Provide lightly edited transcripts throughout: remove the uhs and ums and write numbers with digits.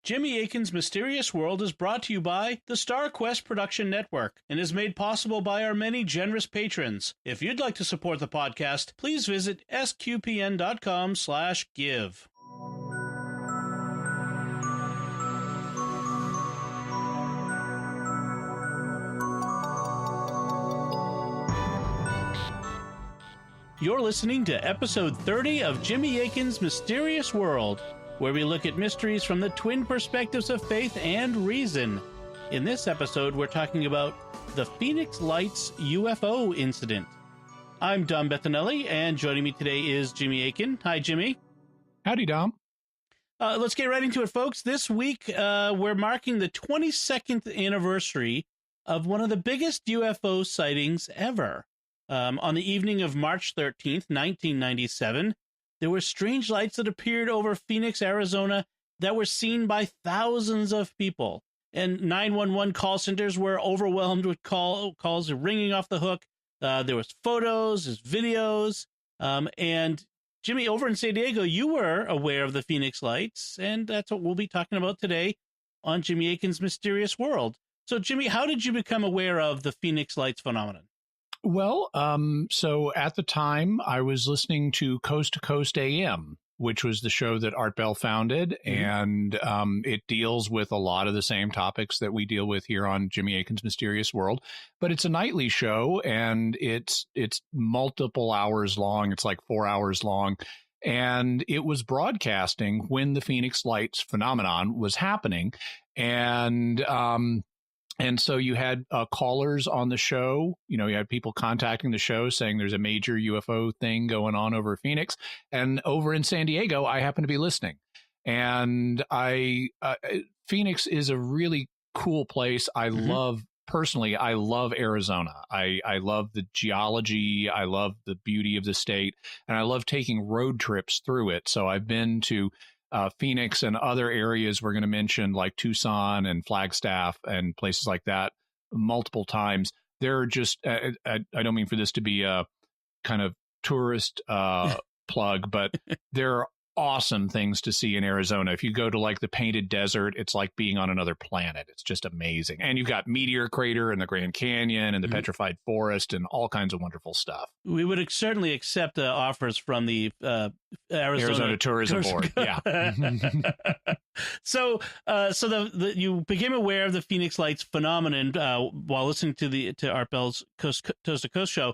Jimmy Akin's Mysterious World is brought to you by the Star Quest Production Network and is made possible by our many generous patrons. If you'd like to support the podcast, please visit sqpn.com/give. You're listening to episode 30 of Jimmy Akin's Mysterious World, where we look at mysteries from the twin perspectives of faith and reason. In this episode, we're talking about the Phoenix Lights UFO incident. I'm Dom Bettinelli, and joining me today is Jimmy Akin. Hi, Jimmy. Howdy, Dom. Let's get right into it, folks. This week, we're marking the 22nd anniversary of one of the biggest UFO sightings ever. On the evening of March 13th, 1997, there were strange lights that appeared over Phoenix, Arizona, that were seen by thousands of people. And 911 call centers were overwhelmed with calls ringing off the hook. There was photos, there's videos. And Jimmy, over in San Diego, you were aware of the Phoenix Lights, and that's what we'll be talking about today on Jimmy Akin's Mysterious World. So, Jimmy, how did you become aware of the Phoenix Lights phenomenon? Well, so at the time I was listening to Coast AM, which was the show that Art Bell founded. Mm-hmm. And it deals with a lot of the same topics that we deal with here on Jimmy Akin's Mysterious World. But it's a nightly show, and it's multiple hours long. It's like 4 hours long. And it was broadcasting when the Phoenix Lights phenomenon was happening. And so you had callers on the show. You know, you had people contacting the show saying there's a major UFO thing going on over Phoenix. And over in San Diego, I happen to be listening. And Phoenix is a really cool place. I love Arizona. I love the geology. I love the beauty of the state. And I love taking road trips through it. So I've been to Phoenix and other areas we're going to mention, like Tucson and Flagstaff and places like that, multiple times. They're just, I don't mean for this to be a kind of tourist plug, but there are awesome things to see in Arizona. If you go to like the Painted Desert, it's like being on another planet. It's just amazing. And you've got Meteor Crater and the Grand Canyon and the Petrified Forest and all kinds of wonderful stuff. We would certainly accept offers from the Arizona Tourism Board. Yeah. So you became aware of the Phoenix Lights phenomenon while listening to Art Bell's Coast to Coast show.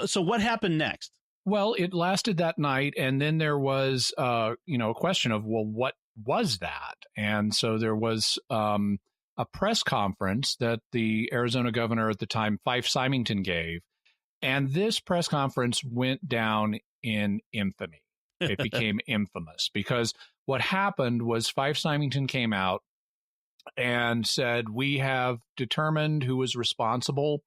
So what happened next? Well, it lasted that night, and then there was, a question of, well, what was that? And so there was a press conference that the Arizona governor at the time, Fife Symington, gave, and this press conference went down in infamy. It became infamous because what happened was Fife Symington came out and said, we have determined who was responsible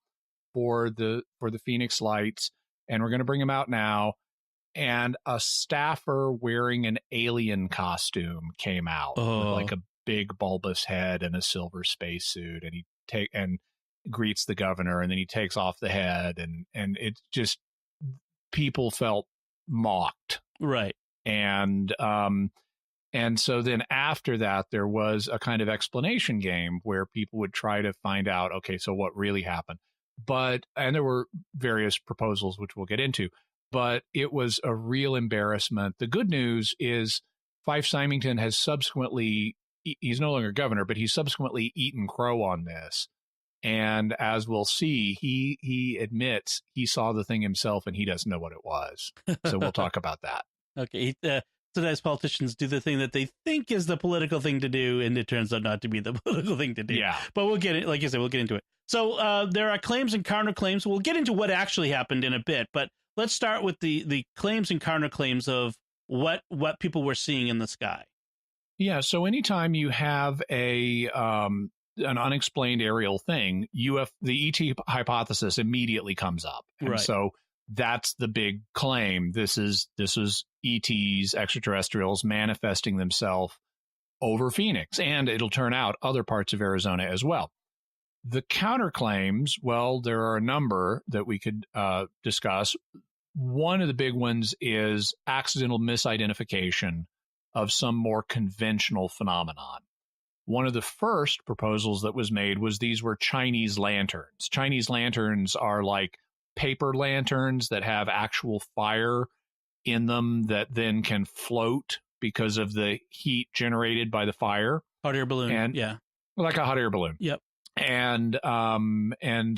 for the Phoenix Lights, and we're going to bring him out now. And a staffer wearing an alien costume came out with like a big bulbous head and a silver spacesuit, and he greets the governor, and then he takes off the head, and it's just, people felt mocked, right? And so then after that, there was a kind of explanation game where people would try to find out, okay, so what really happened. And there were various proposals, which we'll get into, but it was a real embarrassment. The good news is Fife Symington has subsequently, he's no longer governor, but he's subsequently eaten crow on this. And as we'll see, he admits he saw the thing himself and he doesn't know what it was. So we'll talk about that. Okay. Sometimes politicians do the thing that they think is the political thing to do, and it turns out not to be the political thing to do. Yeah. But we'll get it. Like you said, we'll get into it. So there are claims and counterclaims. We'll get into what actually happened in a bit, but let's start with the claims and counterclaims of what people were seeing in the sky. Yeah. So anytime you have an unexplained aerial thing, the ET hypothesis immediately comes up. And right. So that's the big claim. This is ETs, extraterrestrials, manifesting themselves over Phoenix, and it'll turn out other parts of Arizona as well. The counterclaims, well, there are a number that we could discuss. One of the big ones is accidental misidentification of some more conventional phenomenon. one of the first proposals that was made was these were Chinese lanterns. Chinese lanterns are like paper lanterns that have actual fire in them that then can float because of the heat generated by the fire. Hot air balloon. And yeah. Like a hot air balloon. Yep. And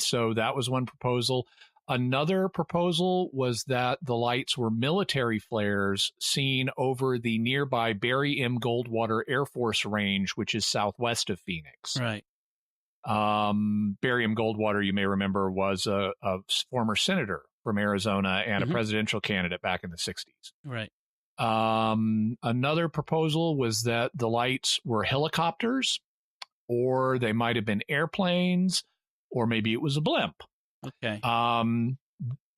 so that was one proposal. Another proposal was that the lights were military flares seen over the nearby Barry M. Goldwater Air Force Range, which is southwest of Phoenix. Right. Barry M. Goldwater, you may remember, was a former senator from Arizona and a presidential candidate back in the 60s. Right. Another proposal was that the lights were helicopters, or they might have been airplanes, or maybe it was a blimp. Okay.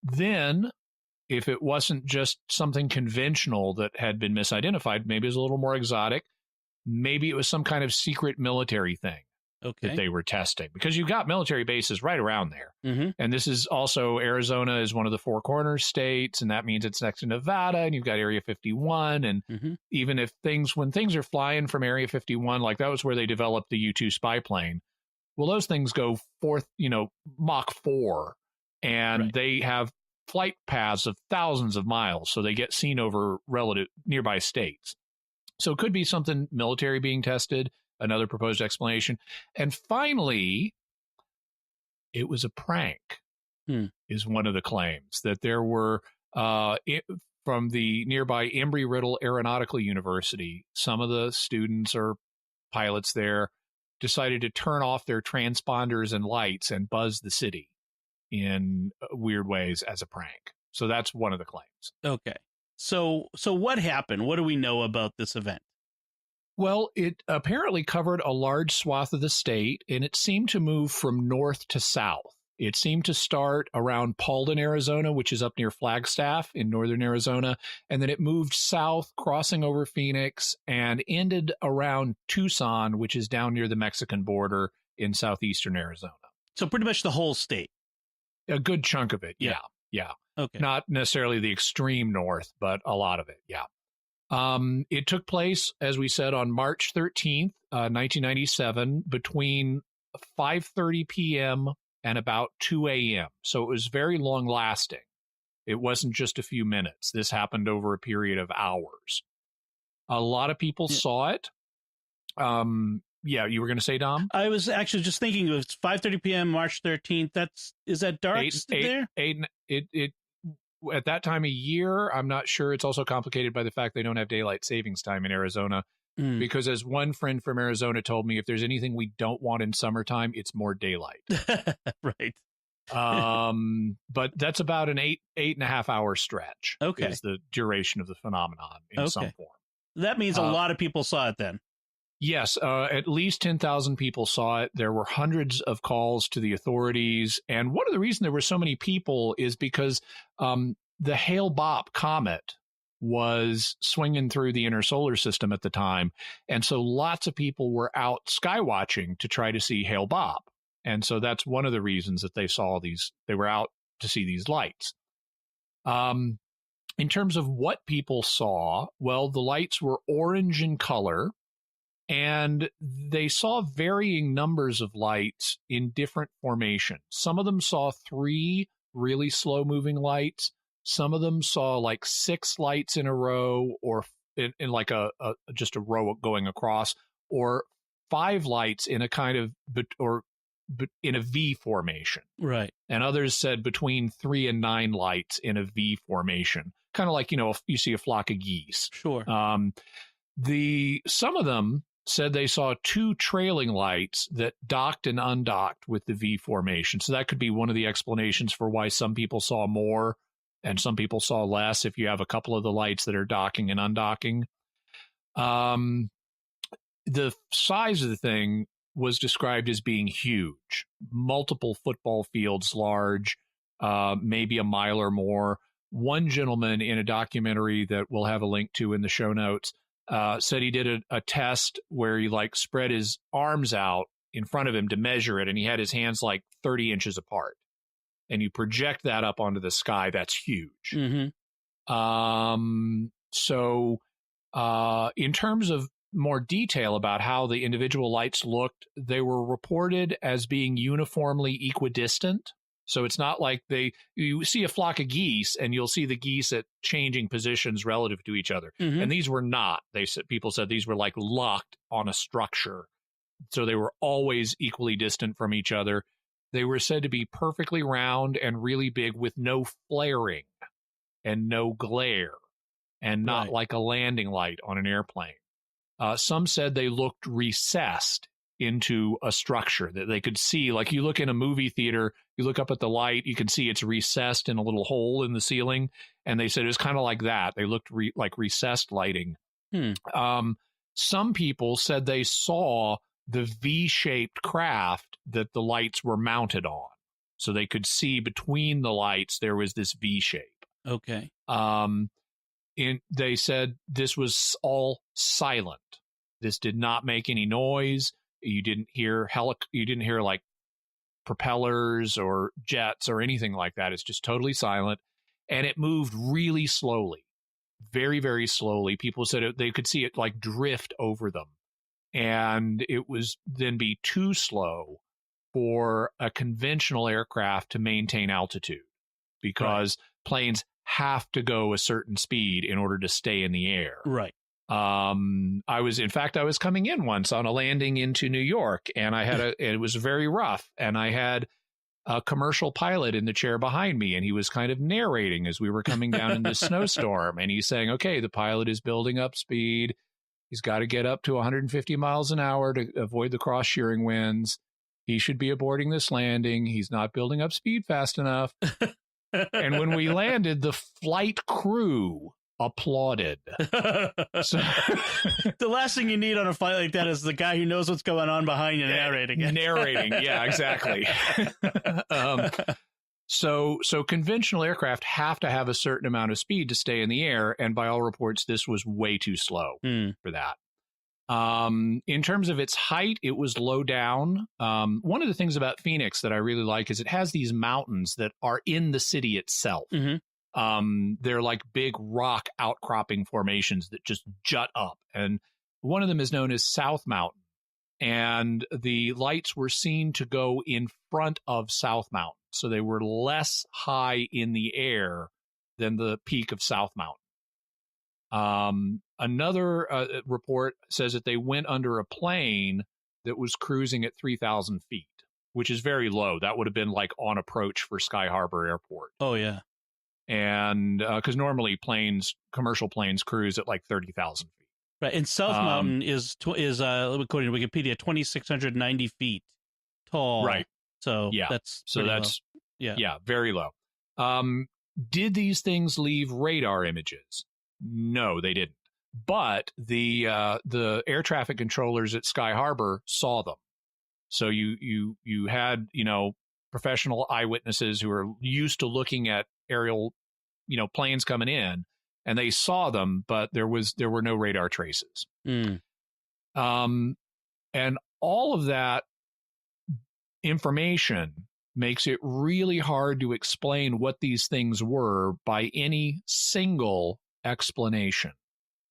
Then, if it wasn't just something conventional that had been misidentified, maybe it was a little more exotic. Maybe it was some kind of secret military thing that they were testing, because you've got military bases right around there. And this is also, Arizona is one of the Four Corners states, and that means it's next to Nevada, and you've got Area 51. And even if when things are flying from Area 51, like that was where they developed the U-2 spy plane. Well, those things go forth, Mach 4, and they have flight paths of thousands of miles, so they get seen over relative nearby states. So it could be something military being tested, another proposed explanation. And finally, it was a prank, is one of the claims, that there were, from the nearby Embry-Riddle Aeronautical University, some of the students or pilots there decided to turn off their transponders and lights and buzz the city in weird ways as a prank. So that's one of the claims. Okay. So what happened? What do we know about this event? Well, it apparently covered a large swath of the state, and it seemed to move from north to south. It seemed to start around Paulden, Arizona, which is up near Flagstaff in northern Arizona, and then it moved south, crossing over Phoenix, and ended around Tucson, which is down near the Mexican border in southeastern Arizona. So pretty much the whole state. A good chunk of it, yeah. Okay. Not necessarily the extreme north, but a lot of it, yeah. It took place, as we said, on March 13th, 1997, between 5:30 p.m. and about 2 a.m. So it was very long lasting. It wasn't just a few minutes. This happened over a period of hours. A lot of people saw it. Yeah, you were going to say, Dom? I was actually just thinking it was 5:30 p.m. March 13th. Is that dark there? At that time of year, I'm not sure. It's also complicated by the fact they don't have daylight savings time in Arizona. Because as one friend from Arizona told me, if there's anything we don't want in summertime, it's more daylight. Right. But that's about an eight and a half hour stretch. Okay. Is the duration of the phenomenon in some form. That means a lot of people saw it then. Yes, at least 10,000 people saw it. There were hundreds of calls to the authorities. And one of the reasons there were so many people is because the Hale-Bopp comet was swinging through the inner solar system at the time. And so lots of people were out sky watching to try to see Hale-Bopp. And so that's one of the reasons that they were out to see these lights. In terms of what people saw, well, the lights were orange in color. And they saw varying numbers of lights in different formations. Some of them saw 3 really slow-moving lights. Some of them saw like 6 lights in a row, or in like just a row going across, or 5 lights in a kind of in a V formation. Right. And others said between 3 and 9 lights in a V formation, kind of like you see a flock of geese. Sure. Some of them said they saw 2 trailing lights that docked and undocked with the V formation. So that could be one of the explanations for why some people saw more and some people saw less, if you have a couple of the lights that are docking and undocking. The size of the thing was described as being huge, multiple football fields large, maybe a mile or more. One gentleman in a documentary that we'll have a link to in the show notes said he did a test where he spread his arms out in front of him to measure it, and he had his hands 30 inches apart. And you project that up onto the sky, that's huge. Mm-hmm. So in terms of more detail about how the individual lights looked, they were reported as being uniformly equidistant. So it's not like you see a flock of geese and you'll see the geese at changing positions relative to each other. Mm-hmm. And these were not. People said these were like locked on a structure. So they were always equally distant from each other. They were said to be perfectly round and really big with no flaring and no glare and not like a landing light on an airplane. Some said they looked recessed into a structure that they could see. Like you look in a movie theater, you look up at the light, you can see it's recessed in a little hole in the ceiling. And they said it was kind of like that. They looked like recessed lighting. Some people said they saw the V-shaped craft that the lights were mounted on. So they could see between the lights, there was this V shape. Okay. They said this was all silent. This did not make any noise. You didn't hear like propellers or jets or anything like that. It's just totally silent. And it moved really slowly, very, very slowly. People said they could see it like drift over them. And it was then be too slow for a conventional aircraft to maintain altitude because planes have to go a certain speed in order to stay in the air. Right. I was coming in once on a landing into New York, and it was very rough, and I had a commercial pilot in the chair behind me, and he was kind of narrating as we were coming down in this snowstorm, and he's saying, okay, the pilot is building up speed. He's got to get up to 150 miles an hour to avoid the cross-shearing winds. He should be aborting this landing. He's not building up speed fast enough. And when we landed, the flight crew applauded. So, the last thing you need on a flight like that is the guy who knows what's going on behind you narrating it. Narrating, yeah, exactly. So conventional aircraft have to have a certain amount of speed to stay in the air, and by all reports, this was way too slow for that. In terms of its height, it was low down. One of the things about Phoenix that I really like is it has these mountains that are in the city itself. Mm-hmm. They're like big rock outcropping formations that just jut up. And one of them is known as South Mountain. And the lights were seen to go in front of South Mountain. So they were less high in the air than the peak of South Mountain. Another report says that they went under a plane that was cruising at 3,000 feet, which is very low. That would have been like on approach for Sky Harbor Airport. Oh, yeah. And because normally commercial planes cruise at like 30,000 feet. Right. And South Mountain is according to Wikipedia, 2,690 feet tall. Right. So yeah, that's very low. Did these things leave radar images? No, they didn't. But the air traffic controllers at Sky Harbor saw them. So you had, professional eyewitnesses who are used to looking at aerial, planes coming in, and they saw them, but there were no radar traces. And all of that information makes it really hard to explain what these things were by any single explanation,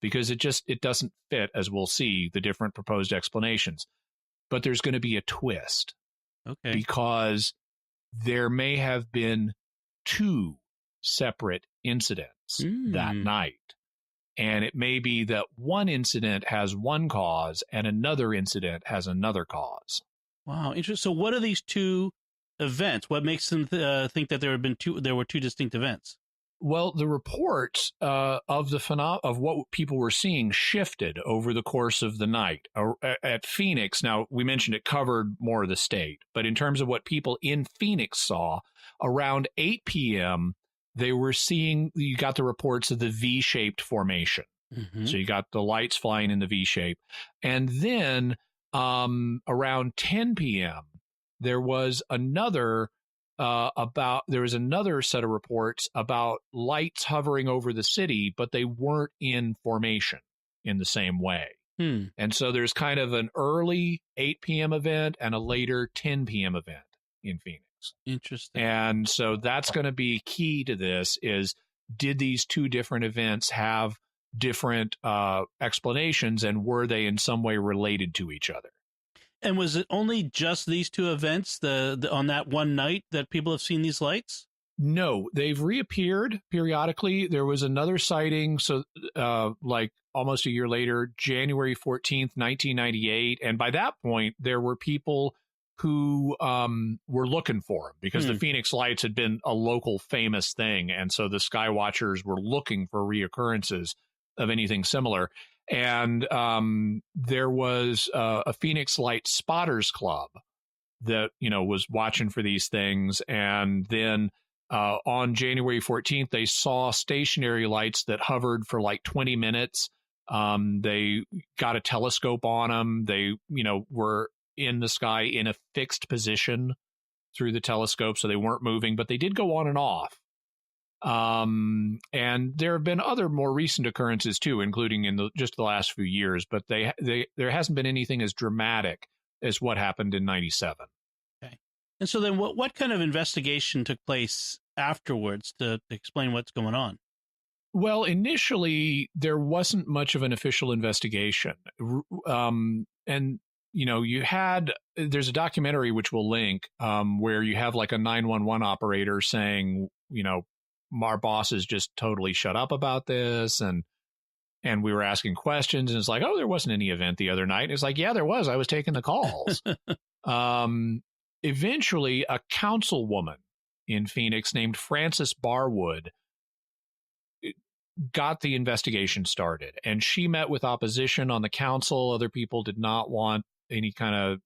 because it doesn't fit, as we'll see, the different proposed explanations. But there's going to be a twist. Okay. Because there may have been two separate incidents that night. And it may be that one incident has one cause and another incident has another cause. Wow, interesting. So what are these two events? What makes them think that there were two distinct events? Well, the reports of what people were seeing shifted over the course of the night. At Phoenix, now we mentioned it covered more of the state, but in terms of what people in Phoenix saw, around 8 p.m., you got the reports of the V-shaped formation. Mm-hmm. So you got the lights flying in the V shape. And then around 10 p.m., there was another set of reports about lights hovering over the city, but they weren't in formation in the same way. And so there's kind of an early 8 p.m. event and a later 10 p.m. event in Phoenix. Interesting. And so that's going to be key to this is, did these two different events have different explanations, and were they in some way related to each other. And was it only just these two events on that one night that people have seen these lights? No, they've reappeared periodically. There was another sighting, so like almost a year later, January 14th, 1998. And by that point, there were people who were looking for them because the Phoenix Lights had been a local famous thing. And so the sky watchers were looking for reoccurrences of anything similar. And there was a Phoenix Light Spotters Club that, was watching for these things. And then on January 14th, they saw stationary lights that hovered for like 20 minutes. They got a telescope on them. They, were in the sky in a fixed position through the telescope, so they weren't moving, but they did go on and off. And there have been other more recent occurrences too, including in just the last few years, but there hasn't been anything as dramatic as what happened in 97. Okay. And so then what kind of investigation took place afterwards to explain what's going on? Well, initially there wasn't much of an official investigation. And there's a documentary which we'll link, where you have like a 911 operator saying, our boss is just totally shut up about this. And we were asking questions, and it's like, oh, there wasn't any event the other night. And it's like, yeah, there was. I was taking the calls. Eventually, a councilwoman in Phoenix named Frances Barwood got the investigation started, and she met with opposition on the council. Other people did not want any kind of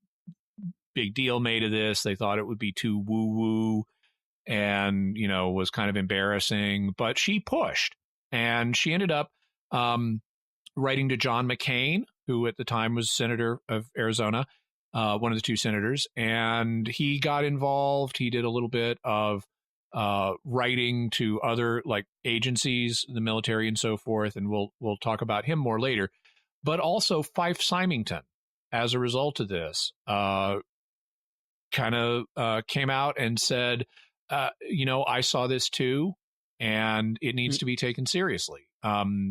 big deal made of this. They thought it would be too woo-woo and, was kind of embarrassing, but she pushed, and she ended up writing to John McCain, who at the time was senator of Arizona, one of the two senators, and he got involved. He did a little bit of writing to other like agencies, the military and so forth, and we'll talk about him more later. But also Fife Symington, as a result of this, kind of came out and said, I saw this too, and it needs to be taken seriously.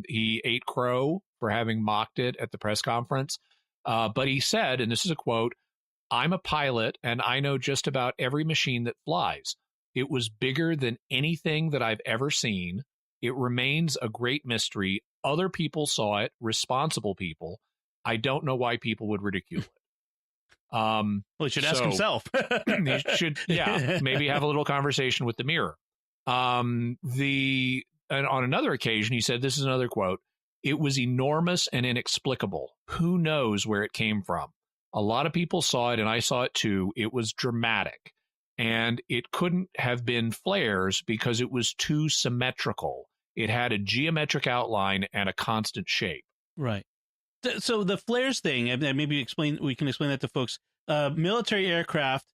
He ate crow for having mocked it at the press conference. But he said, and this is a quote, "I'm a pilot and I know just about every machine that flies. It was bigger than anything that I've ever seen. It remains a great mystery. Other people saw it, responsible people. I don't know why people would ridicule it." Well, he should ask himself. He should, maybe have a little conversation with the mirror. And on another occasion, he said, this is another quote, "It was enormous and inexplicable. Who knows where it came from? A lot of people saw it, and I saw it too. It was dramatic. And it couldn't have been flares because it was too symmetrical. It had a geometric outline and a constant shape." Right. So the flares thing, and maybe we can explain that to folks. Military aircraft,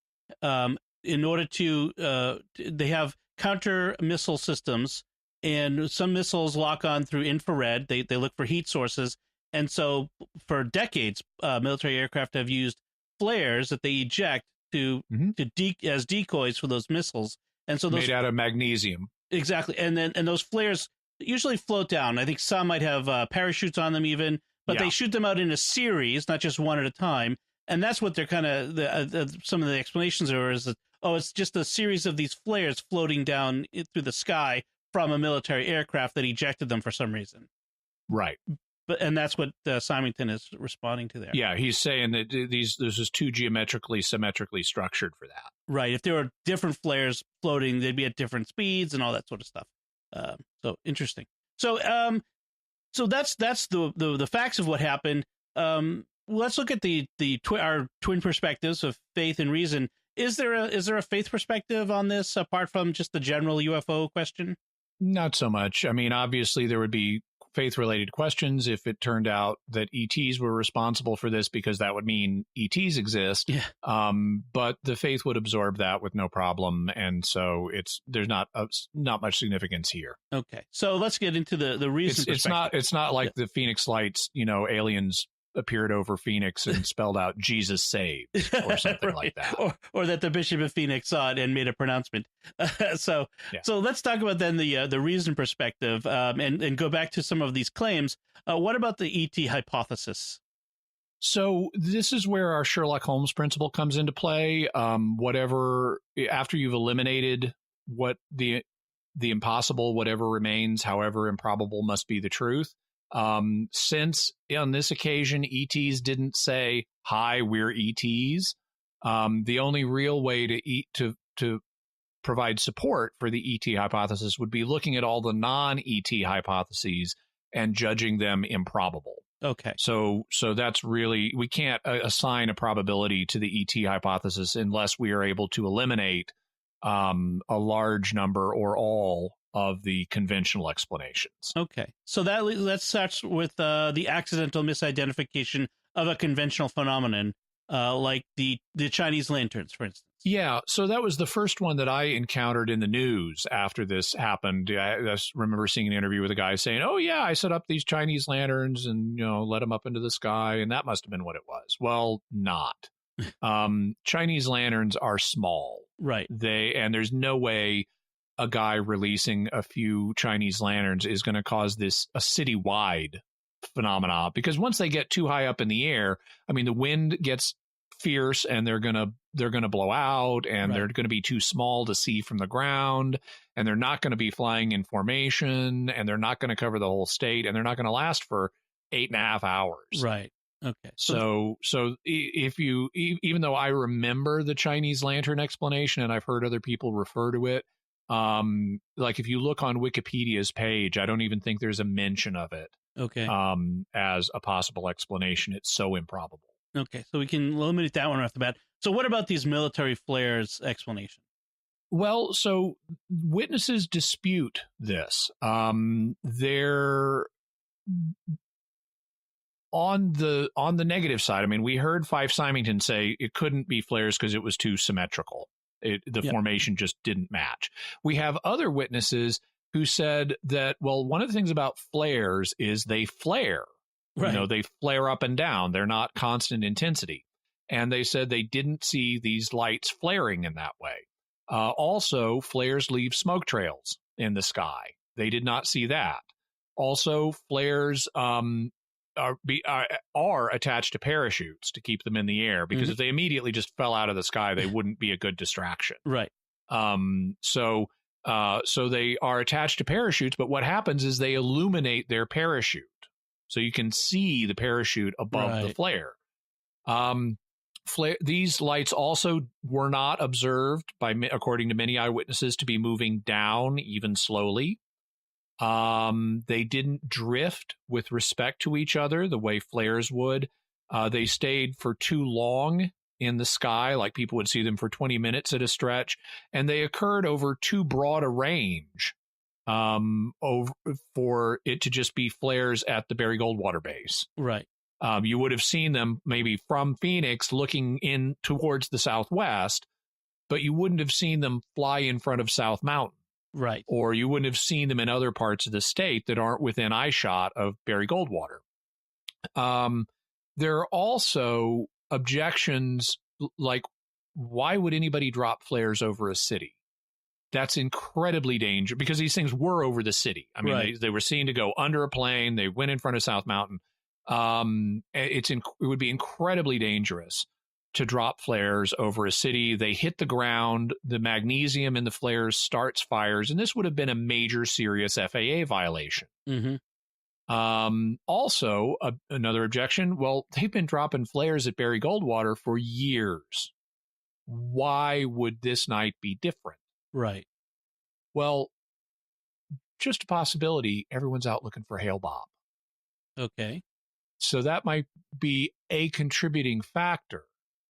in order to, they have counter missile systems, and some missiles lock on through infrared. They look for heat sources. And so for decades, military aircraft have used flares that they eject as decoys for those missiles. And so those made out of magnesium. Exactly. And those flares usually float down. I think some might have parachutes on them even, but they shoot them out in a series, not just one at a time. And that's what they're kind of, some of the explanations are, is that, it's just a series of these flares floating down through the sky from a military aircraft that ejected them for some reason. Right. And that's what Symington is responding to there. Yeah, he's saying that this is too symmetrically structured for that. Right. If there were different flares floating, they'd be at different speeds and all that sort of stuff. So interesting. So that's the facts of what happened. Let's look at our twin perspectives of faith and reason. Is there a faith perspective on this apart from just the general UFO question? Not so much. I mean, obviously there would be faith-related questions if it turned out that ETs were responsible for this, because that would mean ETs exist. Yeah. But the faith would absorb that with no problem, and so there's not much significance here. Okay, so let's get into the reason. It's not like the Phoenix Lights, aliens appeared over Phoenix and spelled out "Jesus saved" or something right. like that, or that the Bishop of Phoenix saw it and made a pronouncement. so yeah. so let's talk about then the reason perspective, and go back to some of these claims. What about the ET hypothesis? So this is where our Sherlock Holmes principle comes into play. Whatever, after you've eliminated what the impossible, whatever remains, however improbable, must be the truth. Since on this occasion, ETs didn't say, "Hi, we're ETs," the only real way to provide support for the ET hypothesis would be looking at all the non-ET hypotheses and judging them improbable. Okay. So that's really, we can't assign a probability to the ET hypothesis unless we are able to eliminate a large number or all of the conventional explanations. Okay. So that starts with the accidental misidentification of a conventional phenomenon, like the Chinese lanterns, for instance. Yeah, so that was the first one that I encountered in the news after this happened. I just remember seeing an interview with a guy saying, "Oh yeah, I set up these Chinese lanterns and let them up into the sky, and that must have been what it was." Well, not. Chinese lanterns are small, right? And there's no way a guy releasing a few Chinese lanterns is going to cause this a citywide phenomena, because once they get too high up in the air, I mean, the wind gets fierce and they're gonna blow out, and they're gonna be too small to see from the ground, and they're not gonna be flying in formation, and they're not gonna cover the whole state, and they're not gonna last for 8.5 hours. Right. Okay. So if you, even though I remember the Chinese lantern explanation and I've heard other people refer to it, like if you look on Wikipedia's page, I don't even think there's a mention of it. Okay. As a possible explanation. It's so improbable. Okay, so we can eliminate that one off the bat. So what about these military flares explanation? Well, so witnesses dispute this. They're on the negative side. I mean, we heard Fife Symington say it couldn't be flares because it was too symmetrical. The formation just didn't match. We have other witnesses who said that, well, one of the things about flares is they flare. Right. They flare up and down. They're not constant intensity. And they said they didn't see these lights flaring in that way. Also, flares leave smoke trails in the sky. They did not see that. Also, flares are attached to parachutes to keep them in the air, because if they immediately just fell out of the sky, they wouldn't be a good distraction. Right. So they are attached to parachutes, but what happens is they illuminate their parachute. So you can see the parachute above the flare. These lights also were not observed according to many eyewitnesses, to be moving down even slowly. They didn't drift with respect to each other the way flares would. They stayed for too long in the sky, like people would see them for 20 minutes at a stretch, and they occurred over too broad a range for it to just be flares at the Barry Goldwater base. Right. You would have seen them maybe from Phoenix looking in towards the southwest, but you wouldn't have seen them fly in front of South Mountain. Right. Or you wouldn't have seen them in other parts of the state that aren't within eyeshot of Barry Goldwater. There are also objections like, why would anybody drop flares over a city? That's incredibly dangerous, because these things were over the city. I mean, they were seen to go under a plane. They went in front of South Mountain. It would be incredibly dangerous to drop flares over a city. They hit the ground. The magnesium in the flares starts fires, and this would have been a major serious FAA violation. Also, another objection, well, they've been dropping flares at Barry Goldwater for years. Why would this night be different? Right. Well, just a possibility, everyone's out looking for Hale Bob. Okay. So that might be a contributing factor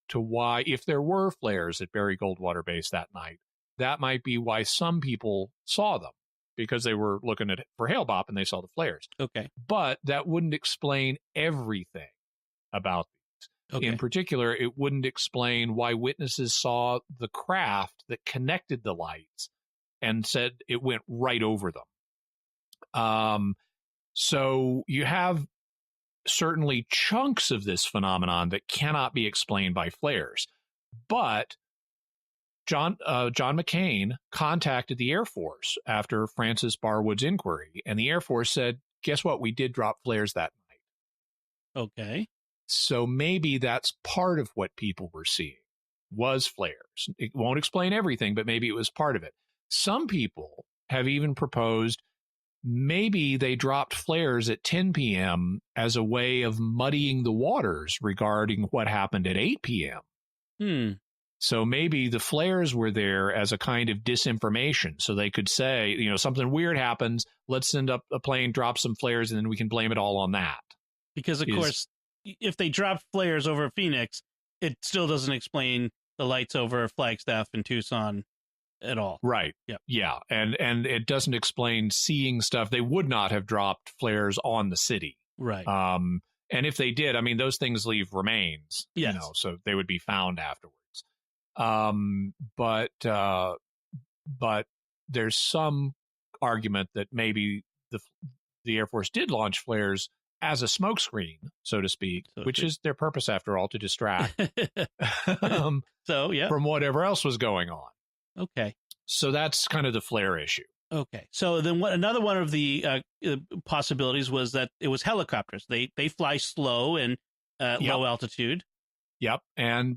to why, if there were flares at Barry Goldwater Base that night, that might be why some people saw them, because they were looking for Hale Bob and they saw the flares. Okay. But that wouldn't explain everything about these. Okay. In particular, it wouldn't explain why witnesses saw the craft that connected the lights and said it went right over them. So you have certainly chunks of this phenomenon that cannot be explained by flares. But John McCain contacted the Air Force after Francis Barwood's inquiry, and the Air Force said, guess what? We did drop flares that night. Okay. So maybe that's part of what people were seeing was flares. It won't explain everything, but maybe it was part of it. Some people have even proposed maybe they dropped flares at 10 p.m. as a way of muddying the waters regarding what happened at 8 p.m. So maybe the flares were there as a kind of disinformation. So they could say, something weird happens. Let's send up a plane, drop some flares, and then we can blame it all on that. Because, of course, if they dropped flares over Phoenix, it still doesn't explain the lights over Flagstaff and Tucson at all. Right. Yeah. And it doesn't explain seeing stuff. They would not have dropped flares on the city. Right. And if they did, I mean, those things leave remains, yes. So they would be found afterwards. But there's some argument that maybe the Air Force did launch flares as a smokescreen, so to speak, which is their purpose, after all, to distract from whatever else was going on. Okay. So that's kind of the flare issue. Okay. So then another one of the possibilities was that it was helicopters. They fly slow and low altitude. Yep.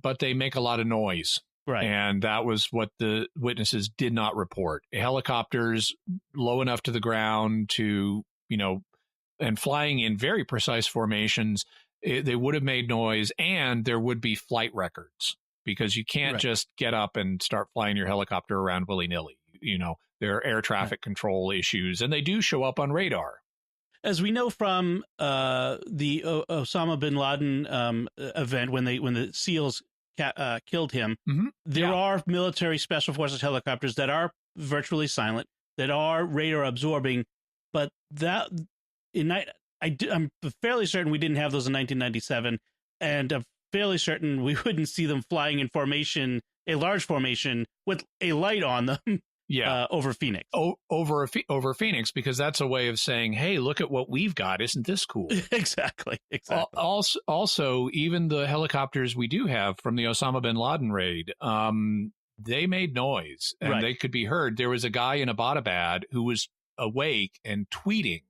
But they make a lot of noise. Right. And that was what the witnesses did not report. Helicopters low enough to the ground to, and flying in very precise formations, they would have made noise, and there would be flight records, because you can't just get up and start flying your helicopter around willy-nilly. There are air traffic control issues, and they do show up on radar. As we know from the Osama bin Laden event, when the SEALs killed him, there are military special forces helicopters that are virtually silent, that are radar absorbing, but I'm fairly certain we didn't have those in 1997, and I'm fairly certain we wouldn't see them flying in formation, a large formation with a light on them. Over Phoenix. Over Phoenix, because that's a way of saying, hey, look at what we've got. Isn't this cool? Exactly. Also, even the helicopters we do have from the Osama bin Laden raid, they made noise, and they could be heard. There was a guy in Abbottabad who was awake and tweeting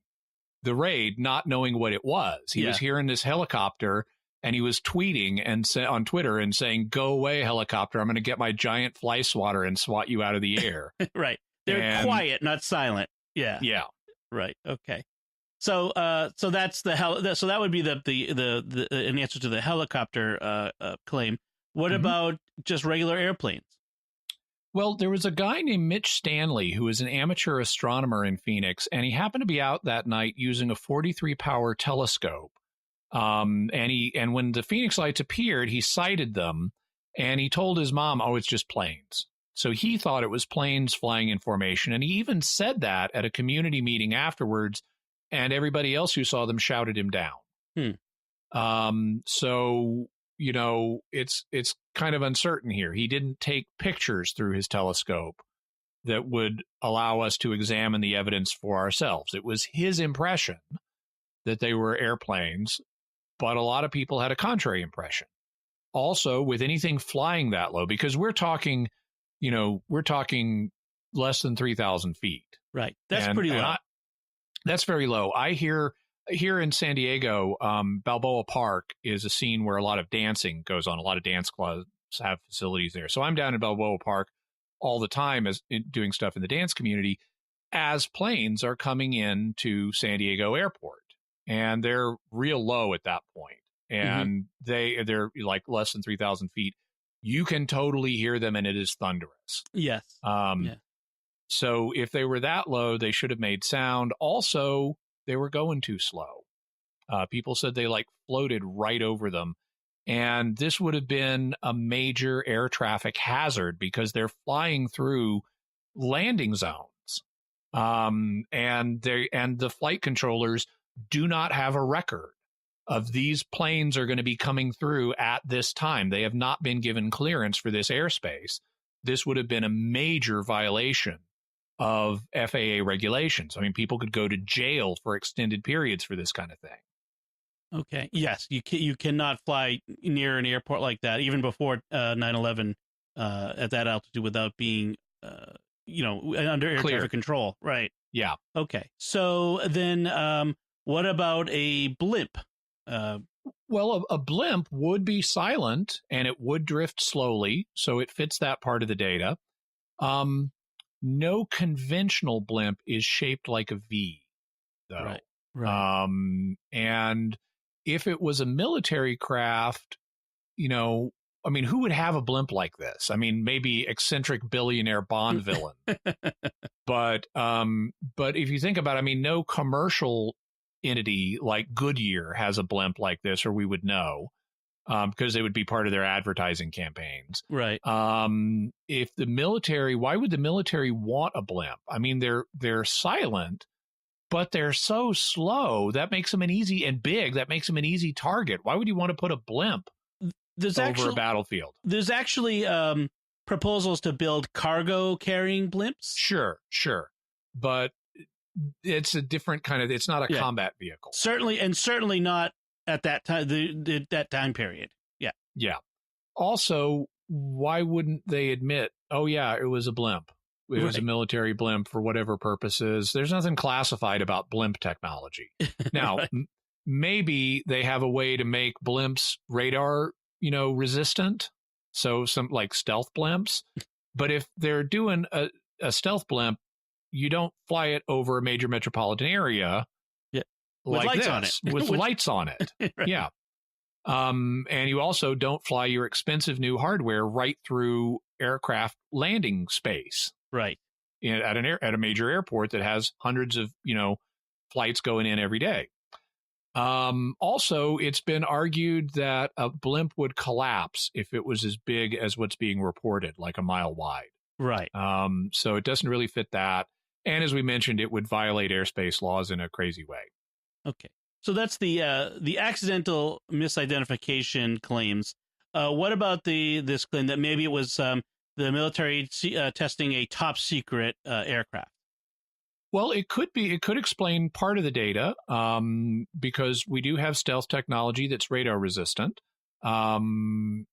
the raid, not knowing what it was. He was hearing this helicopter, and he was tweeting on Twitter and saying, go away, helicopter. I'm going to get my giant fly swatter and swat you out of the air. Right. They're quiet, not silent. Yeah. Yeah. Right. Okay. So that's so that would be the an answer to the helicopter claim. What about just regular airplanes? Well, there was a guy named Mitch Stanley who was an amateur astronomer in Phoenix, and he happened to be out that night using a 43 power telescope. And when the Phoenix lights appeared, he sighted them, and he told his mom, oh, it's just planes. So he thought it was planes flying in formation. And he even said that at a community meeting afterwards, and everybody else who saw them shouted him down. So, it's kind of uncertain here. He didn't take pictures through his telescope that would allow us to examine the evidence for ourselves. It was his impression that they were airplanes, but a lot of people had a contrary impression. Also, with anything flying that low, because we're talking less than 3,000 feet. Right. That's pretty low. That's very low. I hear here in San Diego, Balboa Park is a scene where a lot of dancing goes on. A lot of dance clubs have facilities there. So I'm down in Balboa Park all the time doing stuff in the dance community as planes are coming in to San Diego Airport. And they're real low at that point. And they're like less than 3,000 feet. You can totally hear them, and it is thunderous. Yes. So if they were that low, they should have made sound. Also, they were going too slow. People said they floated right over them. And this would have been a major air traffic hazard because they're flying through landing zones. And the flight controllers do not have a record of these planes are going to be coming through at this time. They have not been given clearance for this airspace. This would have been a major violation of FAA regulations. I mean, people could go to jail for extended periods for this kind of thing. Okay. Yes, you cannot fly near an airport like that, even before 9/11, at that altitude without being, under air Clear. traffic control. Right. Yeah. Okay. So then, what about a blimp? Uh, Well, a blimp would be silent and it would drift slowly, so it fits that part of the data. Um, no conventional blimp is shaped like a V, though. right. Right. And if it was a military craft, I mean, who would have a blimp like this? I mean, maybe eccentric billionaire Bond villain. But if you think about it, I mean, no commercial entity like Goodyear has a blimp like this, or we would know, because it would be part of their advertising campaigns. Right. If the military, why would the military want a blimp? I mean, they're silent, but they're so slow that makes them an easy and big. That makes them an easy target. Why would you want to put a blimp over a battlefield? There's actually proposals to build cargo carrying blimps. Sure. But it's a different kind of, it's not a combat vehicle. Certainly not at that time, that time period. Yeah. Yeah. Also, why wouldn't they admit, oh yeah, it was a blimp. It was a military blimp for whatever purposes. There's nothing classified about blimp technology. Now, maybe they have a way to make blimps radar, resistant. So some like stealth blimps. But if they're doing a stealth blimp, you don't fly it over a major metropolitan area with lights on it. With lights on it. Right. Yeah. And you also don't fly your expensive new hardware right through aircraft landing space. Right. At a major airport that has hundreds of, flights going in every day. Also, it's been argued that a blimp would collapse if it was as big as what's being reported, like a mile wide. Right. So it doesn't really fit that. And as we mentioned, it would violate airspace laws in a crazy way. Okay. So that's the accidental misidentification claims. What about this claim that maybe it was the military testing a top secret aircraft? Well, it could be. It could explain part of the data because we do have stealth technology that's radar resistant. And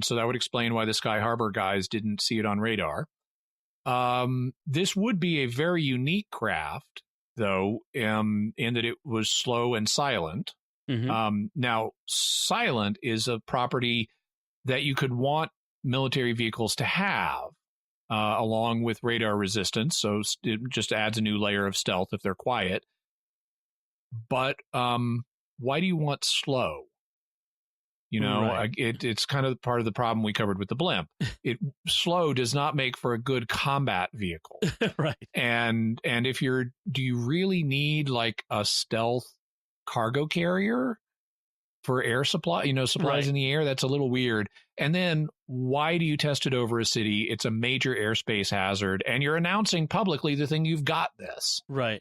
so that would explain why the Sky Harbor guys didn't see it on radar. This would be a very unique craft, though, in that it was slow and silent. Mm-hmm. Now, silent is a property that you could want military vehicles to have, along with radar resistance. So it just adds a new layer of stealth if they're quiet. But why do you want slow? Right. It's kind of part of the problem we covered with the blimp. Slow does not make for a good combat vehicle. Right. And if do you really need like a stealth cargo carrier for air supply, supplies in the air? That's a little weird. And then why do you test it over a city? It's a major airspace hazard. And you're announcing publicly the thing you've got this. Right.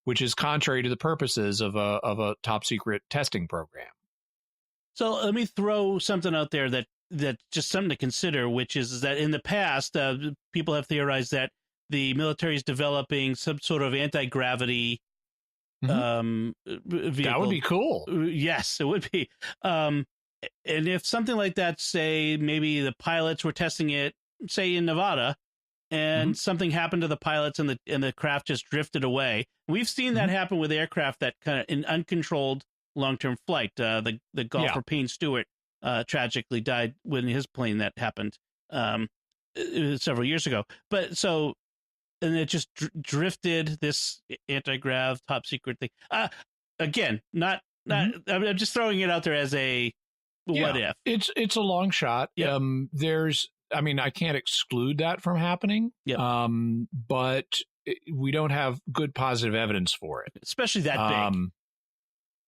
Which is contrary to the purposes of a top secret testing program. So let me throw something out there that just something to consider, which is that in the past, people have theorized that the military is developing some sort of anti-gravity vehicle. That would be cool. Yes, it would be. And if something like that, say, maybe the pilots were testing it, say in Nevada, and something happened to the pilots and the craft just drifted away. We've seen that happen with aircraft that kind of in uncontrolled long-term flight. The golfer Payne Stewart tragically died when his plane that happened several years ago. But so, and it just drifted, this anti-grav top secret thing. Again, not. I'm just throwing it out there as a what if. It's a long shot. Yep. I can't exclude that from happening. Yep. But we don't have good positive evidence for it, especially that big.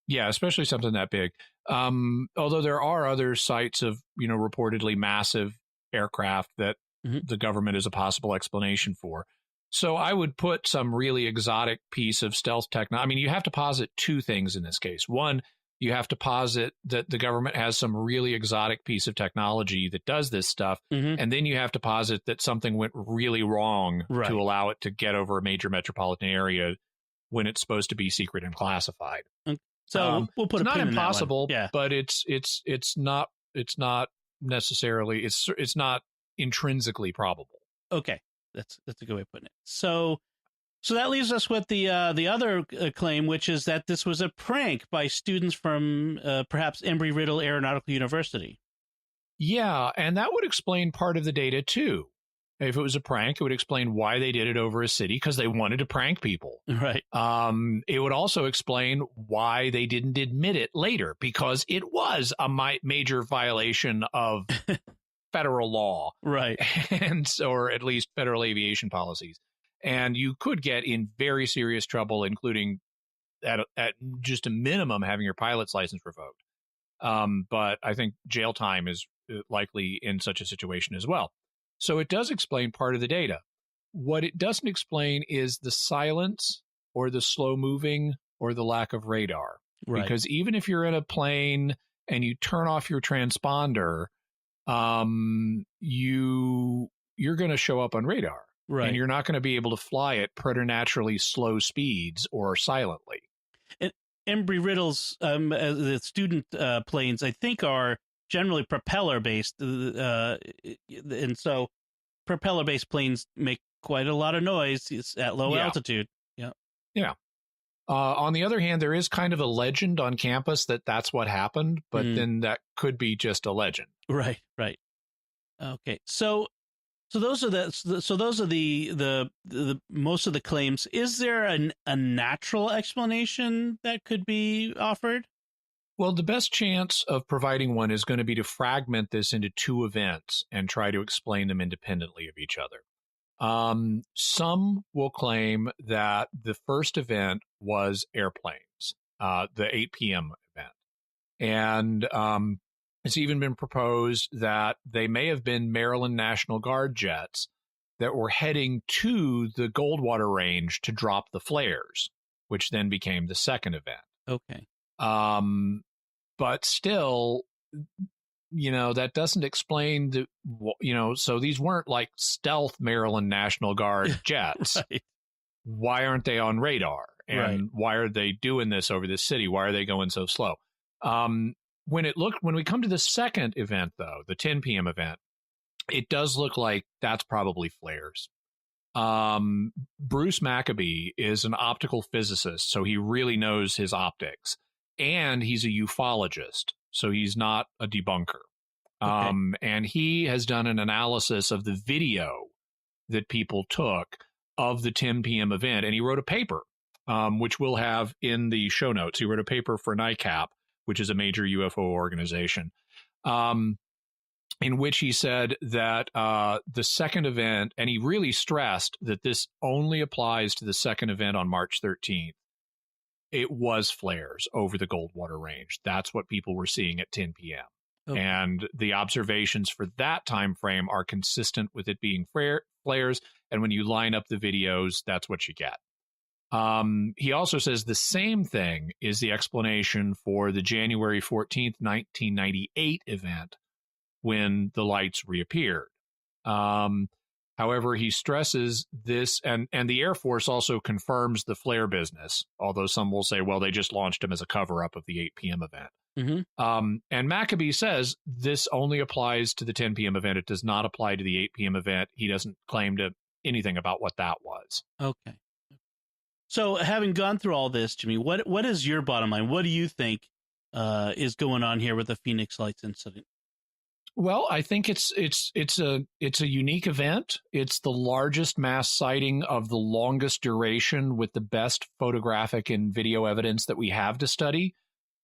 Yeah, especially something that big. Although there are other sites of, reportedly massive aircraft that the government is a possible explanation for. So I would put some really exotic piece of stealth technology. I mean, you have to posit two things in this case. One, you have to posit that the government has some really exotic piece of technology that does this stuff. And then you have to posit that something went really wrong to allow it to get over a major metropolitan area when it's supposed to be secret and classified. So we'll put it's a not pin impossible, in that one. Yeah. but it's not necessarily it's not intrinsically probable. Okay, that's a good way of putting it. So that leaves us with the other claim, which is that this was a prank by students from perhaps Embry-Riddle Aeronautical University. Yeah, and that would explain part of the data too. If it was a prank, it would explain why they did it over a city, because they wanted to prank people. Right. It would also explain why they didn't admit it later, because it was a major violation of federal law. Right. Or at least federal aviation policies. And you could get in very serious trouble, including at just a minimum having your pilot's license revoked. But I think jail time is likely in such a situation as well. So it does explain part of the data. What it doesn't explain is the silence or the slow moving or the lack of radar. Right. Because even if you're in a plane and you turn off your transponder, you're going to show up on radar. Right. And you're not going to be able to fly at preternaturally slow speeds or silently. And Embry-Riddle's the student planes, I think, are generally propeller-based. And so propeller-based planes make quite a lot of noise at low altitude. Yeah. Yeah. On the other hand, there is kind of a legend on campus that that's what happened, but then that could be just a legend. Right. Right. Okay. So those are the most of the claims. Is there a natural explanation that could be offered? Well, the best chance of providing one is going to be to fragment this into two events and try to explain them independently of each other. Some will claim that the first event was airplanes, the 8 p.m. event. And it's even been proposed that they may have been Maryland National Guard jets that were heading to the Goldwater Range to drop the flares, which then became the second event. Okay. But still, that doesn't explain so these weren't like stealth Maryland National Guard jets. Right. Why aren't they on radar? And why are they doing this over this city? Why are they going so slow? When we come to the second event, though, the 10 p.m. event, it does look like that's probably flares. Bruce Maccabee is an optical physicist, so he really knows his optics. And he's a ufologist, so he's not a debunker. Okay. And he has done an analysis of the video that people took of the 10 p.m. event, and he wrote a paper, which we'll have in the show notes. He wrote a paper for NICAP, which is a major UFO organization, in which he said that the second event, and he really stressed that this only applies to the second event on March 13th, it was flares over the Goldwater Range. That's what people were seeing at 10 p.m. Okay. And the observations for that time frame are consistent with it being flares. And when you line up the videos, that's what you get. He also says the same thing is the explanation for the January 14th, 1998 event when the lights reappeared. However, he stresses this, and the Air Force also confirms the flare business, although some will say, well, they just launched them as a cover-up of the 8 p.m. event. Mm-hmm. And Maccabee says this only applies to the 10 p.m. event. It does not apply to the 8 p.m. event. He doesn't claim to anything about what that was. Okay. So having gone through all this, Jimmy, what is your bottom line? What do you think is going on here with the Phoenix Lights incident? Well, I think it's a unique event. It's the largest mass sighting of the longest duration with the best photographic and video evidence that we have to study.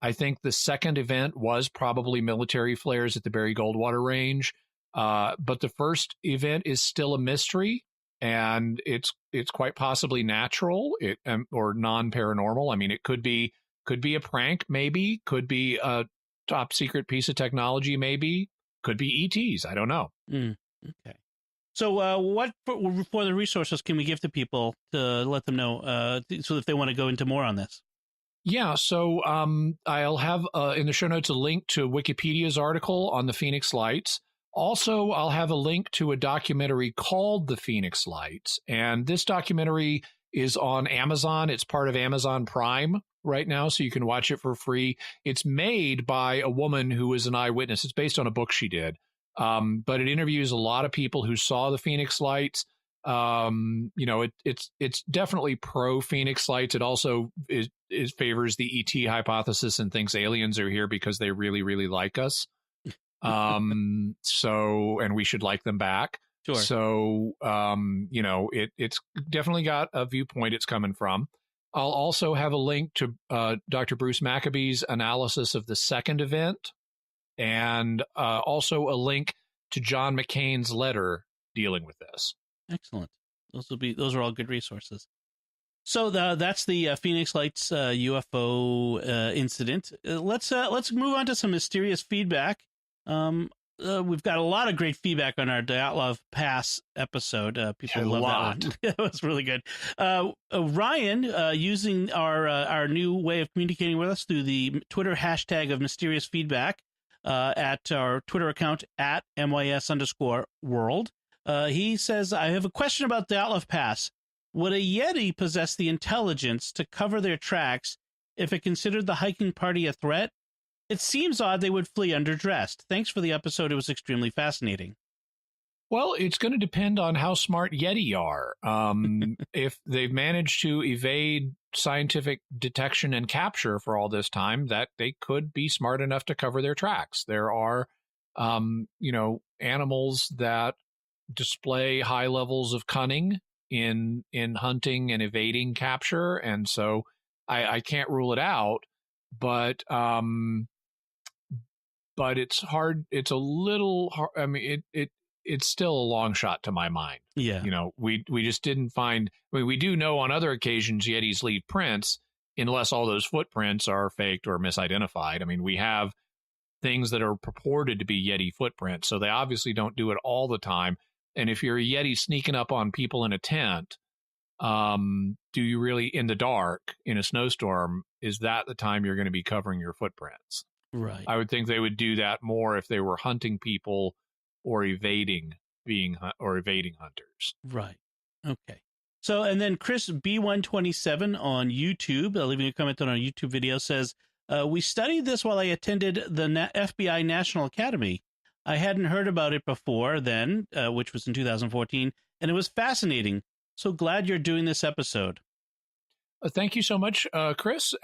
I think the second event was probably military flares at the Barry Goldwater Range, but the first event is still a mystery, and it's quite possibly natural or non-paranormal. I mean, it could be a prank, maybe, could be a top secret piece of technology, maybe. Could be ETs. I don't know. Okay. So what for the resources can we give to people to let them know so if they want to go into more on this? Yeah. So I'll have in the show notes a link to Wikipedia's article on the Phoenix Lights. Also, I'll have a link to a documentary called The Phoenix Lights. And this documentary is on Amazon. It's part of Amazon Prime right now, so you can watch it for free. It's made by a woman who was an eyewitness. It's based on a book she did, but it interviews a lot of people who saw the Phoenix Lights. It's definitely pro Phoenix Lights. It also is favors the ET hypothesis and thinks aliens are here because they really, really like us. And we should like them back. Sure. So, it's definitely got a viewpoint it's coming from. I'll also have a link to Dr. Bruce Maccabee's analysis of the second event, and also a link to John McCain's letter dealing with this. Excellent. Those are all good resources. So that's the Phoenix Lights UFO incident. Let's move on to some mysterious feedback. We've got a lot of great feedback on our Dyatlov Pass episode. People love that one. It was really good. Ryan, using our new way of communicating with us through the Twitter hashtag of mysterious feedback at our Twitter account at MYS_world. He says, I have a question about Dyatlov Pass. Would a Yeti possess the intelligence to cover their tracks if it considered the hiking party a threat? It seems odd they would flee underdressed. Thanks for the episode. It was extremely fascinating. Well, it's going to depend on how smart Yeti are. If they've managed to evade scientific detection and capture for all this time, that they could be smart enough to cover their tracks. There are, animals that display high levels of cunning in hunting and evading capture, and so I can't rule it out. But it's hard. It's a little hard. I mean, it's still a long shot to my mind. Yeah. We just didn't find. I mean, we do know on other occasions Yetis leave prints, unless all those footprints are faked or misidentified. I mean, we have things that are purported to be Yeti footprints, so they obviously don't do it all the time. And if you're a Yeti sneaking up on people in a tent, do you really, in the dark, in a snowstorm, is that the time you're going to be covering your footprints? Right. I would think they would do that more if they were hunting people or evading hunters. Right. Okay. So, and then Chris B127 on YouTube, leaving a comment on our YouTube video, says, we studied this while I attended the FBI National Academy. I hadn't heard about it before then, which was in 2014, and it was fascinating. So glad you're doing this episode. Thank you so much, Chris.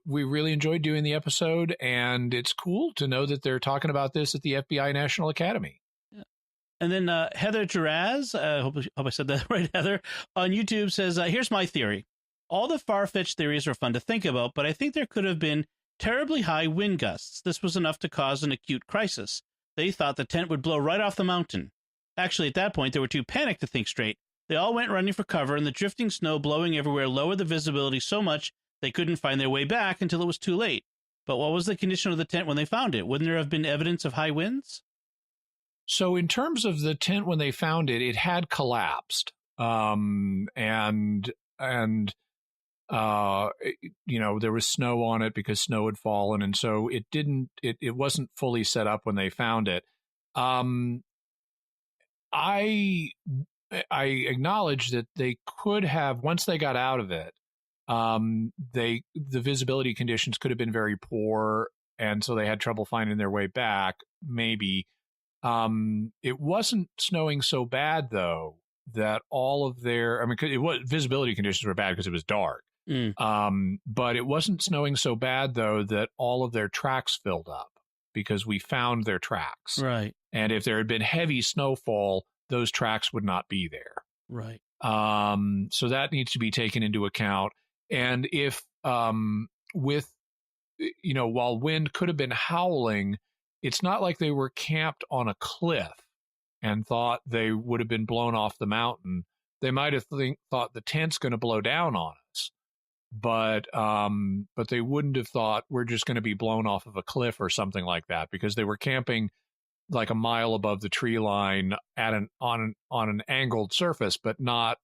We really enjoyed doing the episode, and it's cool to know that they're talking about this at the FBI National Academy. Yeah. And then Heather Geraz, hope I said that right, Heather, on YouTube says, here's my theory. All the far-fetched theories are fun to think about, but I think there could have been terribly high wind gusts. This was enough to cause an acute crisis. They thought the tent would blow right off the mountain. Actually, at that point, they were too panicked to think straight. They all went running for cover, and the drifting snow blowing everywhere lowered the visibility so much they couldn't find their way back until it was too late. But what was the condition of the tent when they found it? Wouldn't there have been evidence of high winds? So in terms of the tent when they found it, it had collapsed. There was snow on it because snow had fallen, and so it wasn't fully set up when they found it. I acknowledge that they could have, once they got out of it, the visibility conditions could have been very poor, and so they had trouble finding their way back. Maybe it wasn't snowing so bad though that all of their, visibility conditions were bad because it was dark. But it wasn't snowing so bad though that all of their tracks filled up because we found their tracks. Right. And if there had been heavy snowfall, those tracks would not be there. Right. So that needs to be taken into account. And if, while wind could have been howling, it's not like they were camped on a cliff and thought they would have been blown off the mountain. They might have thought the tent's going to blow down on us, but they wouldn't have thought we're just going to be blown off of a cliff or something like that, because they were camping like a mile above the tree line on an angled surface, but not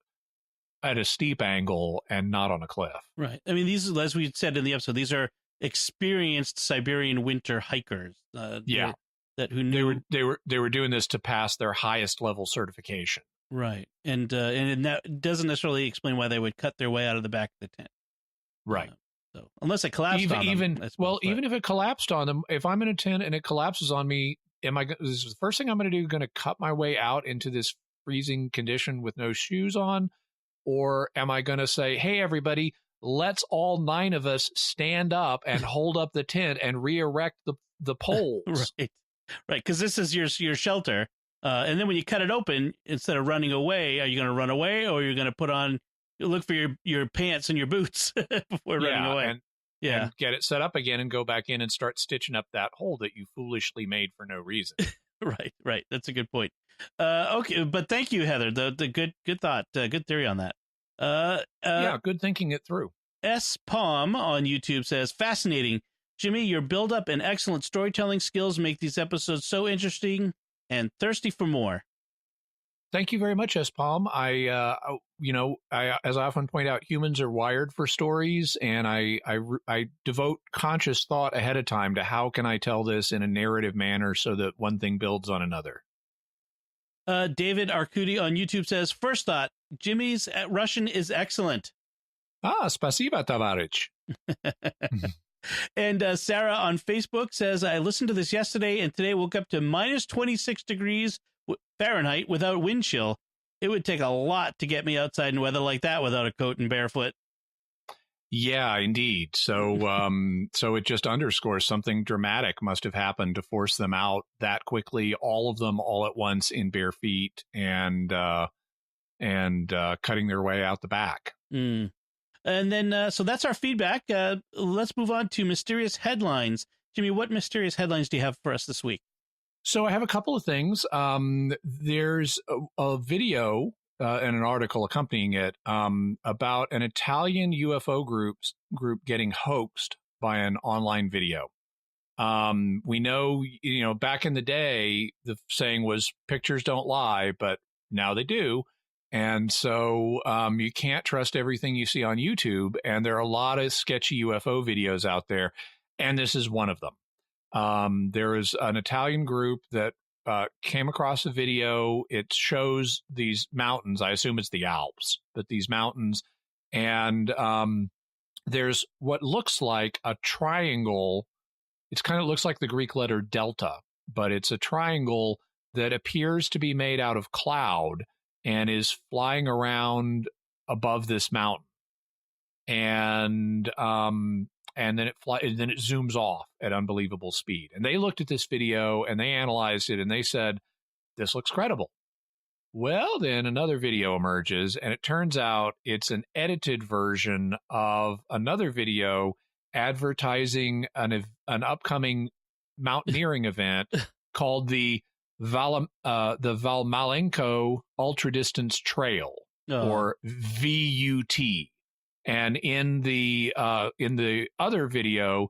at a steep angle and not on a cliff. Right. I mean, these, as we said in the episode, these are experienced Siberian winter hikers. That who knew they were doing this to pass their highest level certification. Right. And that doesn't necessarily explain why they would cut their way out of the back of the tent. Right. So unless it collapsed on them, I suppose, even if it collapsed on them, if I'm in a tent and it collapses on me, this is the first thing I'm going to do, going to cut my way out into this freezing condition with no shoes on? Or am I going to say, hey, everybody, let's all 9 of us stand up and hold up the tent and re-erect the poles? Right. Because this is your shelter. And then when you cut it open, instead of running away, are you going to run away, or you're going to put on, look for your pants and your boots before running away? And get it set up again and go back in and start stitching up that hole that you foolishly made for no reason. Right. That's a good point. Okay, but thank you, Heather. The good thought, good theory on that. Good thinking it through. S. Palm on YouTube says, fascinating. Jimmy, your build-up and excellent storytelling skills make these episodes so interesting and thirsty for more. Thank you very much, S. Palm. I as I often point out, humans are wired for stories, and I devote conscious thought ahead of time to how can I tell this in a narrative manner so that one thing builds on another. David Arcudi on YouTube says, first thought, Jimmy's Russian is excellent. Spasiba, tovarich. And Sarah on Facebook says, I listened to this yesterday and today woke up to minus 26 degrees Fahrenheit without wind chill. It would take a lot to get me outside in weather like that without a coat and barefoot. Yeah, indeed. So so it just underscores something dramatic must have happened to force them out that quickly, all of them all at once in bare feet and cutting their way out the back. Mm. And then, so that's our feedback. Let's move on to mysterious headlines. Jimmy, what mysterious headlines do you have for us this week? So I have a couple of things. There's a video and an article accompanying it about an Italian UFO group getting hoaxed by an online video. We know, back in the day, the saying was pictures don't lie, but now they do. And so you can't trust everything you see on YouTube. And there are a lot of sketchy UFO videos out there. And this is one of them. There is an Italian group that came across a video. It shows these mountains. I assume it's the Alps, but these mountains. And there's what looks like a triangle. It kind of looks like the Greek letter delta, but it's a triangle that appears to be made out of cloud and is flying around above this mountain. And then it zooms off at unbelievable speed. And they looked at this video and they analyzed it and they said, this looks credible. Well, then another video emerges and it turns out it's an edited version of another video advertising an upcoming mountaineering event called the Valmalenko Ultra Distance Trail, or VUT. And in the other video,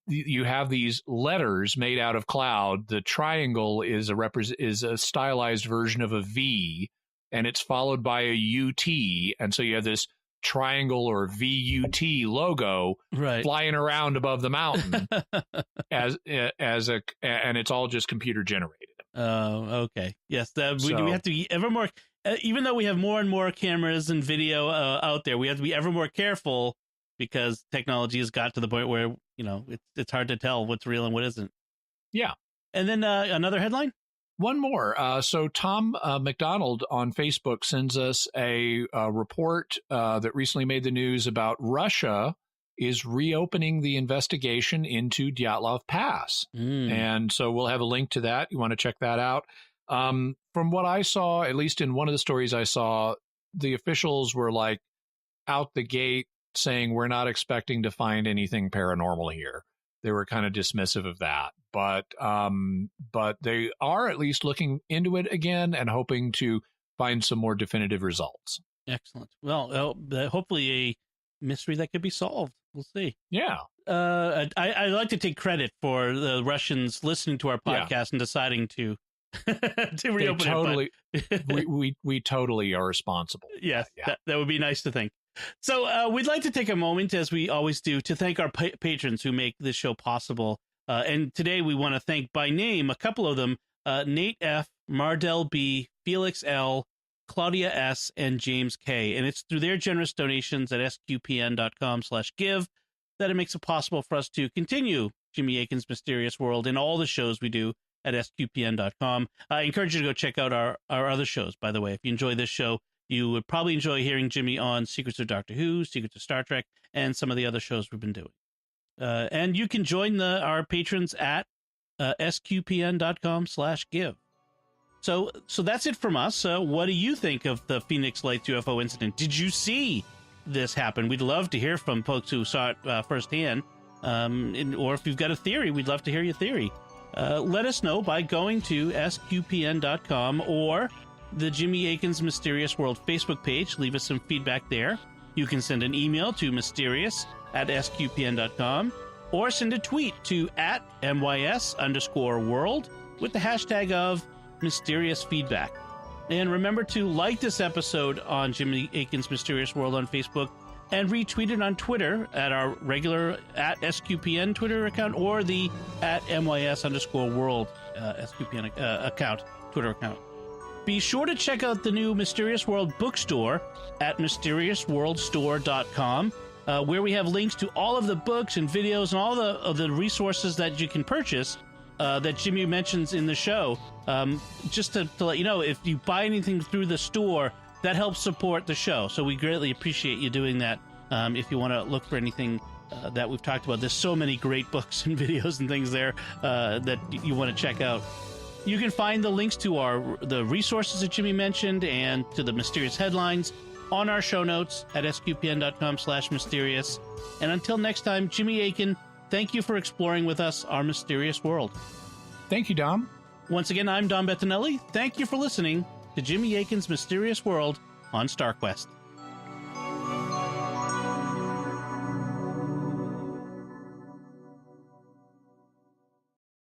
you have these letters made out of cloud. The triangle is a stylized version of a V, and it's followed by a UT, and so you have this triangle or VUT logo flying around above the mountain and it's all just computer generated. Oh, okay. Yes, we have to be ever more. Even though we have more and more cameras and video out there, we have to be ever more careful because technology has got to the point where it's hard to tell what's real and what isn't. Yeah. And then another headline. One more. So Tom McDonald on Facebook sends us a report that recently made the news about Russia is reopening the investigation into Dyatlov Pass. And so we'll have a link to that. You want to check that out. From what I saw, at least in one of the stories I saw, the officials were like out the gate saying, we're not expecting to find anything paranormal here. They were kind of dismissive of that. But they are at least looking into it again and hoping to find some more definitive results. Excellent. Well, hopefully a mystery that could be solved. We'll see. Yeah. I like to take credit for the Russians listening to our podcast and deciding to reopen it. We totally are responsible. Yes, that would be nice to think. So we'd like to take a moment, as we always do, to thank our patrons who make this show possible. And today we want to thank by name a couple of them, Nate F., Mardell B., Felix L., Claudia S., and James K. And it's through their generous donations at sqpn.com/give that it makes it possible for us to continue Jimmy Akin's Mysterious World and all the shows we do at sqpn.com. I encourage you to go check out our other shows, by the way. If you enjoy this show, you would probably enjoy hearing Jimmy on Secrets of Doctor Who, Secrets of Star Trek, and some of the other shows we've been doing. And you can join our patrons at sqpn.com/give. So that's it from us. What do you think of the Phoenix Lights UFO incident? Did you see this happen? We'd love to hear from folks who saw it firsthand. Or if you've got a theory, we'd love to hear your theory. Let us know by going to sqpn.com or the Jimmy Akin's Mysterious World Facebook page. Leave us some feedback there. You can send an email to mysterious@sqpn.com or send a tweet to @mys_world with the hashtag of mysterious feedback. And remember to like this episode on Jimmy Akin's Mysterious World on Facebook and retweet it on Twitter at our regular @SQPN Twitter account or the @MYS_world SQPN Twitter account. Be sure to check out the new Mysterious World bookstore at mysteriousworldstore.com, where we have links to all of the books and videos and all of the resources that you can purchase that Jimmy mentions in the show. Just to let you know, if you buy anything through the store, that helps support the show. So we greatly appreciate you doing that. If you want to look for anything that we've talked about, there's so many great books and videos and things there that you want to check out. You can find the links to the resources that Jimmy mentioned and to the mysterious headlines on our show notes at sqpn.com/mysterious. And until next time, Jimmy Akin, thank you for exploring with us our mysterious world. Thank you, Dom. Once again, I'm Dom Bettinelli. Thank you for listening to Jimmy Akin's Mysterious World on StarQuest.